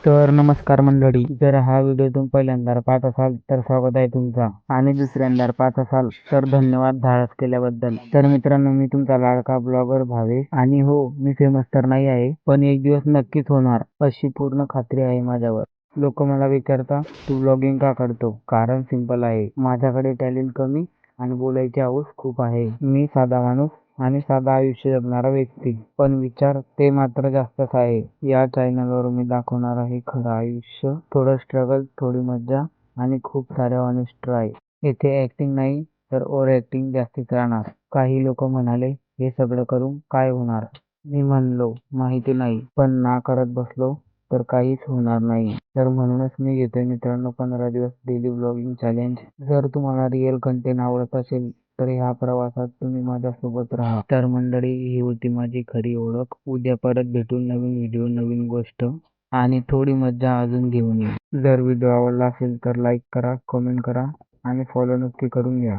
तर नमस्कार मंडळी, जर हा व्हिडिओ तुम्ही पहिल्यांदा पाहत असाल तर स्वागत आहे तुमचा, आणि दुसऱ्यांदा पाहत असाल तर धन्यवाद धाडस केल्याबद्दल. तर मित्रांनो, मी तुमचा लाडका ब्लॉगर भावेश, आणि हो, मी फेमस तर नाही आहे, पण एक दिवस नक्कीच होणार अशी पूर्ण खात्री आहे माझ्यावर. लोक मला विचारतात, तू ब्लॉगिंग का करतो? कारण सिंपल आहे, माझ्याकडे टॅलेंट कमी आणि बोलायची हौस खूप आहे. मी साधा माणूस आणि साधा आयुष्य जगणारा व्यक्ती, पण विचार ते मात्र जास्तच आहे. या चॅनलवर मी दाखवणार आहे खरं आयुष्य, थोडं स्ट्रगल, थोडी मज्जा आणि खूप सारे ऑनेस्ट ट्राय. येथे ऍक्टिंग नाही तर ओव्हर ऍक्टिंग जास्तीच राहणार. काही लोक म्हणाले, हे सगळं करून काय होणार? मी म्हणलो, माहिती नाही, पण ना करत बसलो तर काहीच होणार नाही. तर म्हणूनच मी घेतोय मित्रांनो 15 दिवस डेली ब्लॉगिंग चॅलेंज. जर तुम्हाला रिअल कंटेंट आवडत असेल तर ह्या प्रवासात तुम्ही माझ्यासोबत राहा. तर मंडळी, ही होती माझी खरी ओळख. उद्या परत भेटून नवीन व्हिडिओ, नवीन गोष्ट आणि थोडी मज्जा अजून घेऊन येईल. जर व्हिडिओ आवडला असेल तर लाईक करा, कमेंट करा आणि फॉलो नक्की करून घ्या.